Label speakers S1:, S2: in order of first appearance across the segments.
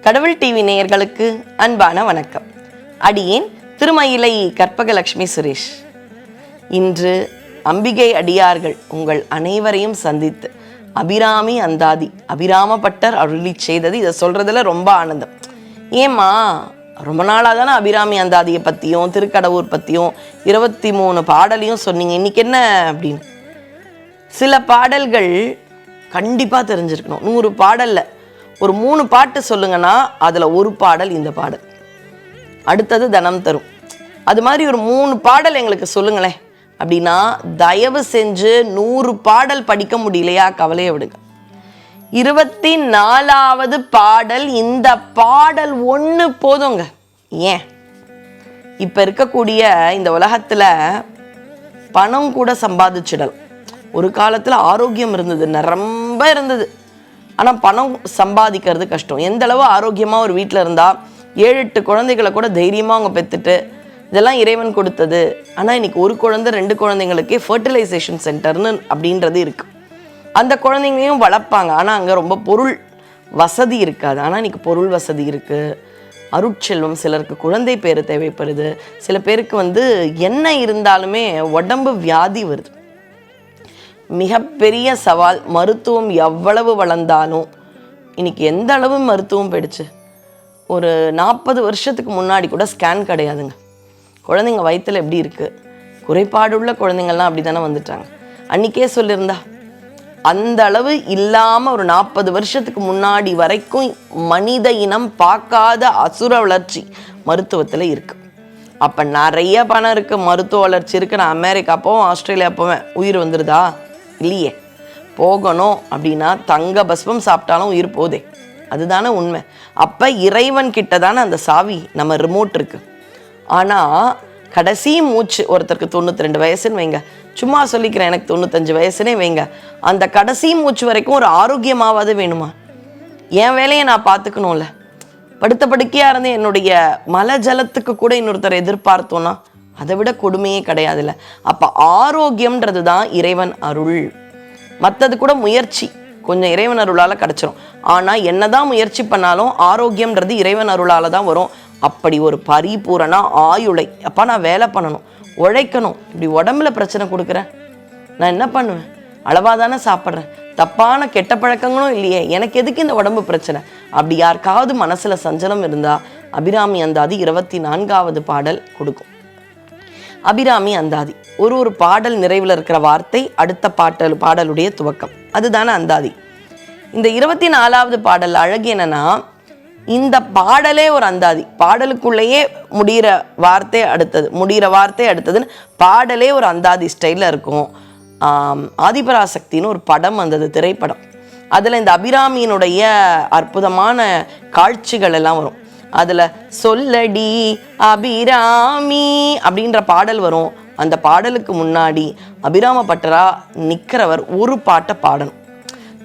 S1: கடவுள் டிவி நேயர்களுக்கு அன்பான வணக்கம். அடியேன் திருமயிலை கற்பகலட்சுமி சுரேஷ். இன்று அம்பிகை அடியார்கள் உங்கள் அனைவரையும் சந்தித்து அபிராமி அந்தாதி அபிராமப்பட்டர் அருளி செய்தது இதை சொல்றதுல ரொம்ப ஆனந்தம். ஏம்மா ரொம்ப நாளாக தானே அபிராமி அந்தாதியை பற்றியும் திருக்கடவுர் பற்றியும் 23 பாடலையும் சொன்னீங்க, இன்னைக்கு என்ன அப்படின்னு. சில பாடல்கள் கண்டிப்பாக தெரிஞ்சிருக்கணும். 100 பாடலில் ஒரு 3 பாட்டு சொல்லுங்கன்னா அதில் ஒரு பாடல் இந்த பாடல், அடுத்தது தனம் தரும். அது மாதிரி ஒரு 3 பாடல் எங்களுக்கு சொல்லுங்களேன் அப்படின்னா, தயவு செஞ்சு 100 பாடல் படிக்க முடியலையா கவலையை விடுங்க. 24வது பாடல், இந்த பாடல் ஒன்று போதுங்க. ஏன் இப்போ இருக்கக்கூடிய இந்த உலகத்தில் பணம் கூட சம்பாதிச்சிடலாம். ஒரு காலத்தில் ஆரோக்கியம் இருந்தது, ரொம்ப இருந்தது. ஆனால் பணம் சம்பாதிக்கிறது கஷ்டம். எந்த அளவு ஆரோக்கியமாக ஒரு வீட்டில் இருந்தால் 7-8 குழந்தைகளை கூட தைரியமாக அவங்க பெற்றுட்டு, இதெல்லாம் இறைவன் கொடுத்தது. ஆனால் இன்னைக்கு ஒரு குழந்தை 2 குழந்தைங்களுக்கே ஃபர்டிலைசேஷன் சென்டர்னு அப்படின்றது இருக்குது. அந்த குழந்தைங்களையும் வளர்ப்பாங்க. ஆனால் அங்கே ரொம்ப பொருள் வசதி இருக்காது. ஆனால் இன்னைக்கு பொருள் வசதி இருக்குது. அருட்செல்வம், சிலருக்கு குழந்தை பேர் தேவைப்படுது, சில பேருக்கு என்ன இருந்தாலுமே உடம்பு வியாதி வருது. மிகப்பெரிய சவால். மருத்துவம் எவ்வளவு வளர்ந்தாலும் இன்னைக்கு எந்த அளவு மருத்துவம் போயிடுச்சு. ஒரு 40 வருஷத்துக்கு முன்னாடி கூட ஸ்கேன் கிடையாதுங்க. குழந்தைங்க வயிற்றில் எப்படி இருக்குது, குறைபாடுள்ள குழந்தைங்கள்லாம் அப்படி தானே வந்துட்டாங்க. அன்றைக்கே சொல்லியிருந்தா அந்த அளவு இல்லாமல் ஒரு 40 வருஷத்துக்கு முன்னாடி வரைக்கும் மனித இனம் பார்க்காத அசுர வளர்ச்சி மருத்துவத்தில் இருக்குது. அப்போ நிறைய பணம் இருக்குது, மருத்துவ வளர்ச்சி இருக்குது. நான் அமெரிக்கா போவேன், ஆஸ்திரேலியா போவேன், உயிர் வந்துடுதா? இல்லையே. போகணும் அப்படின்னா தங்க பஸ்பம் சாப்பிட்டாலும் உயிர் போதே, அதுதானே உண்மை. அப்போ இறைவன் கிட்ட தானே அந்த சாவி, நம்ம ரிமோட் இருக்குது. ஆனால் கடைசி மூச்சு ஒருத்தருக்கு 92 வயசுன்னு வைங்க, சும்மா சொல்லிக்கிறேன், எனக்கு 95 வயசுனே வைங்க, அந்த கடைசி மூச்சு வரைக்கும் ஒரு ஆரோக்கியமாவது வேணுமா? என் வேலையை நான் பார்த்துக்கணும்ல. படுத்த படுக்கையாக இருந்து என்னுடைய மல ஜலத்துக்கு கூட இன்னொருத்தரை எதிர்பார்த்தோன்னா அதை விட கொடுமையே கிடையாதுல்ல. அப்போ ஆரோக்கியம்ன்றது தான் இறைவன் அருள். மற்றது கூட முயற்சி கொஞ்சம் இறைவன் அருளால் கிடச்சிரும். ஆனால் என்னதான் முயற்சி பண்ணாலும் ஆரோக்கியம்ன்றது இறைவன் அருளால் தான் வரும். அப்படி ஒரு பரிபூரண ஆயுளை அப்போ நான் வேலை பண்ணணும், உழைக்கணும். இப்படி உடம்புல பிரச்சனை கொடுக்குறேன், நான் என்ன பண்ணுவேன்? அளவாக தானே சாப்பிட்றேன், தப்பான கெட்ட பழக்கங்களும் இல்லையே, எனக்கு எதுக்கு இந்த உடம்பு பிரச்சனை? அப்படி யாருக்காவது மனசில் சஞ்சலம் இருந்தால் அபிராமி அந்தாதி 24வது பாடல் கொடுக்கும். அபிராமி அந்தாதி ஒரு பாடல் நிறைவில் இருக்கிற வார்த்தை அடுத்த பாடலுடைய துவக்கம், அதுதானே அந்தாதி. இந்த 24வது பாடல் அழகு என்னன்னா, இந்த பாடலே ஒரு அந்தாதி. பாடலுக்குள்ளேயே முடிகிற வார்த்தை அடுத்ததுன்னு பாடலே ஒரு அந்தாதி ஸ்டைலில் இருக்கும். ஆதிபராசக்தின்னு ஒரு படம் வந்தது, திரைப்படம். அதில் இந்த அபிராமியினுடைய அற்புதமான காட்சிகள் எல்லாம் வரும். அதில் சொல்லடி அபிராமி அப்படின்ற பாடல் வரும். அந்த பாடலுக்கு முன்னாடி அபிராமப்பட்டரா நிற்கிறவர் ஒரு பாட்டை பாடணும்.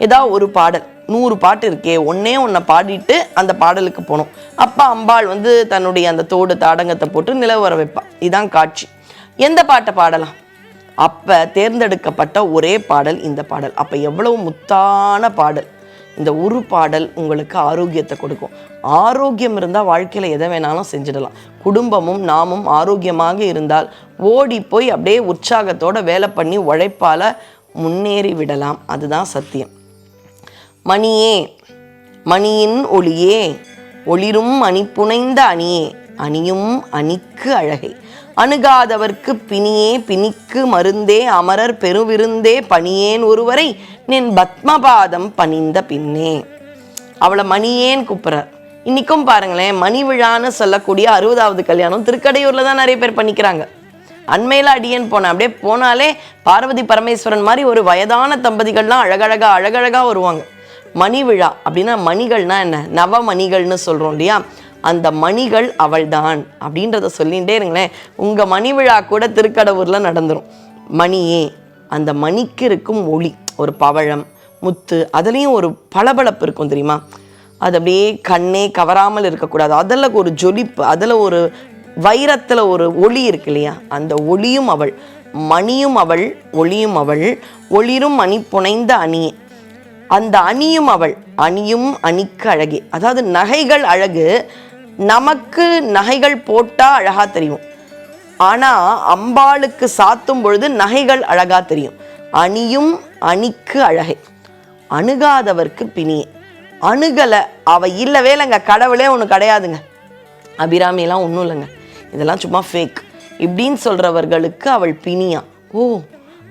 S1: ஏதாவது ஒரு பாடல், 100 பாட்டு இருக்கே, ஒன்றை பாடிட்டு அந்த பாடலுக்கு போகணும். அப்போ அம்பாள் தன்னுடைய அந்த தோடு தாடங்கத்தை போட்டு நிலவு வர வைப்பா. இதுதான் காட்சி. எந்த பாட்டை பாடலாம்? அப்போ தேர்ந்தெடுக்கப்பட்ட ஒரே பாடல் இந்த பாடல். அப்போ எவ்வளவு முத்தான பாடல். இந்த ஒரு பாடல் உங்களுக்கு ஆரோக்கியத்தை கொடுக்கும். ஆரோக்கியம் இருந்தால் வாழ்க்கையில் எதை வேணாலும் செஞ்சிடலாம். குடும்பமும் நாமும் ஆரோக்கியமாக இருந்தால் ஓடி போய் அப்படியே உற்சாகத்தோடு வேலை பண்ணி உழைப்பால் முன்னேறி விடலாம். அதுதான் சத்தியம். மணியே மணியின் ஒளியே, ஒளிரும் மணி புனைந்த அணியே, அணியும் அணிக்கு அழகை, அணுகாதவர்க்கு பிணியே, பிணிக்கு மருந்தே, அமரர் பெருவிருந்தே, பணியேன் ஒருவரை நின் பத்மபாதம் பணிந்த பின்னே. அவளை மணியேன்னு கூப்பிட்றார். இன்னைக்கும் பாருங்களேன், மணி விழான்னு சொல்லக்கூடிய 60வது கல்யாணம் திருக்கடையூரில் தான் நிறைய பேர் பண்ணிக்கிறாங்க. அண்மையில் அடியேன் போனேன். அப்படியே போனாலே பார்வதி பரமேஸ்வரன் மாதிரி ஒரு வயதான தம்பதிகள்லாம் அழகழகா வருவாங்க. மணி விழா அப்படின்னா, மணிகள்னா என்ன? நவமணிகள்னு சொல்கிறோம் இல்லையா? அந்த மணிகள் அவள்தான் அப்படின்றத சொல்லிகிட்டே இருங்களேன். உங்கள் மணி விழா கூட திருக்கடவுரில் நடந்துடும். மணியே, அந்த மணிக்கு இருக்கும் ஒளி, ஒரு பவழம் முத்து, அதுலேயும் ஒரு பளபளப்பு இருக்கும் தெரியுமா? அது அப்படியே கண்ணே கவராமல் இருக்கக்கூடாது. அதில் ஒரு ஜொலிப்பு, அதில் ஒரு வைரத்தில் ஒரு ஒளி இருக்கு இல்லையா? அந்த ஒளியும் அவள், மணியும் அவள், ஒளியும் அவள், ஒளிரும் மணி புனைந்த அணியே. அந்த அணியும் அவள், அணியும் அணிக்கு அழகே. அதாவது நகைகள் அழகு, நமக்கு நகைகள் போட்டா அழகா தெரியும், ஆனா அம்பாளுக்கு சாத்தும் பொழுது நகைகள் அழகா தெரியும். அணியும் அணிக்கு அழகே, அணுகாதவர்க்கு பிணியே. அணுகலை, அவ இல்லவே இல்லைங்க, கடவுளே ஒன்று கிடையாதுங்க, அபிராமியெல்லாம் ஒன்றும் இல்லைங்க, இதெல்லாம் சும்மா ஃபேக் இப்படின்னு சொல்கிறவர்களுக்கு அவள் பிணியா. ஓ,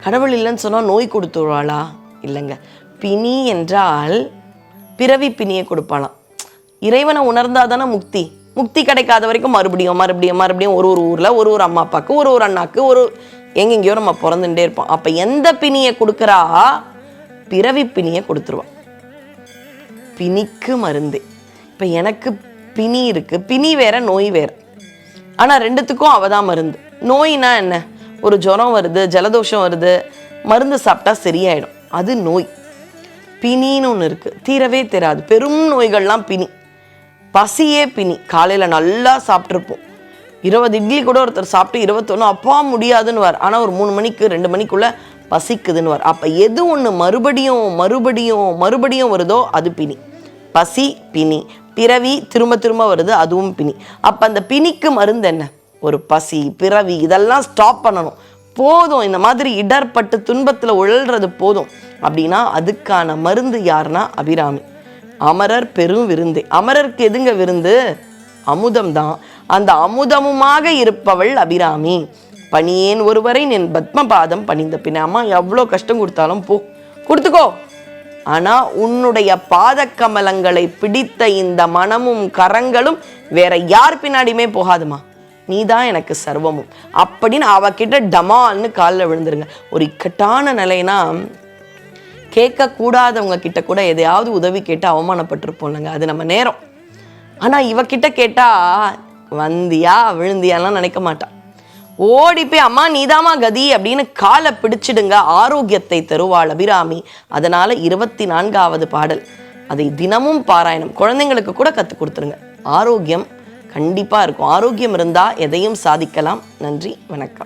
S1: கடவுள் இல்லைன்னு சொன்னால் நோய் கொடுத்துருவாளா? இல்லைங்க, பிணி என்றால் பிறவி பிணியை கொடுப்பாளாம். இறைவனை உணர்ந்தால் தானே முக்தி. முக்தி கிடைக்காத வரைக்கும் மறுபடியும் மறுபடியும் மறுபடியும் ஒரு ஒரு ஊரில் ஒரு ஒரு அம்மா அப்பாவுக்கு ஒரு ஒரு அண்ணாக்கு ஒரு எங்கெங்கேயோ நம்ம பிறந்துட்டே இருப்போம். அப்போ எந்த பிணியை கொடுக்குறா? பிறவி பிணியை கொடுத்துருவா. பிணிக்கு மருந்தே. இப்போ எனக்கு பிணி இருக்கு, பிணி வேற நோய் வேற, ஆனால் ரெண்டுத்துக்கும் அவ தான் மருந்து. நோய்னா என்ன? ஒரு ஜுரம் வருது, ஜலதோஷம் வருது, மருந்து சாப்பிட்டா சரியாயிடும், அது நோய். பிணின்னு ஒன்று இருக்குது, தீரவே தெரியாது. பெரும் நோய்கள்லாம் பிணி. பசியே பிணி. காலையில் நல்லா சாப்பிட்ருப்போம், 20 இட்லி கூட ஒருத்தர் சாப்பிட்டு 21 அப்பா முடியாதுன்னு வார், ஆனால் ஒரு 3 மணிக்கு 2 மணிக்குள்ளே பசிக்குதுன்னு வார். அப்போ எது ஒன்று மறுபடியும் மறுபடியும் மறுபடியும் வருதோ அது பிணி. பசி பிணி, பிறவி திரும்ப திரும்ப வருது, அதுவும் பிணி. அப்போ அந்த பிணிக்கு மருந்து என்ன? ஒரு பசி, பிறவி, இதெல்லாம் ஸ்டாப் பண்ணணும். போதும், இந்த மாதிரி இடர்பட்டு துன்பத்தில் உழல்றது போதும் அப்படின்னா அதுக்கான மருந்து யாருன்னா அபிராமி. அமரர் பெரும் விருந்தே. அமரருக்கு எதுங்க விருந்து? அமுதம் தான். அந்த அமுதமுமாக இருப்பவள் அபிராமி. பணியேன் ஒருவரை நின் பத்மபாதம் பணிந்த பின்ன. அம்மா எவ்வளோ கஷ்டம் கொடுத்தாலும் போ, கொடுத்துக்கோ, ஆனால் உன்னுடைய பாதக்கமலங்களை பிடித்த இந்த மனமும் கரங்களும் வேற யார் பின்னாடியுமே போகாதுமா, நீ தான் எனக்கு சர்வமும் அப்படின்னு அவகிட்ட டமால்னு காலில் விழுந்துருங்க. ஒரு இக்கட்டான நிலைனா கேட்கக்கூடாதவங்க கிட்ட கூட எதையாவது உதவி கேட்டு அவமானப்பட்டிருப்போம்லங்க, அது நம்ம நேரம். ஆனால் இவகிட்ட கேட்டால் வந்தியா விழுந்தியாலாம் நினைக்க மாட்டான். ஓடி போய் அம்மா நீதாமா கதி அப்படின்னு காலை பிடிச்சிடுங்க. ஆரோக்கியத்தை தருவாள் அபிராமி. அதனால 24வது பாடல், அதை தினமும் பாராயணம், குழந்தைங்களுக்கு கூட கற்றுக் கொடுத்துருங்க. ஆரோக்கியம் கண்டிப்பாக இருக்கும். ஆரோக்கியம் இருந்தால் எதையும் சாதிக்கலாம். நன்றி, வணக்கம்.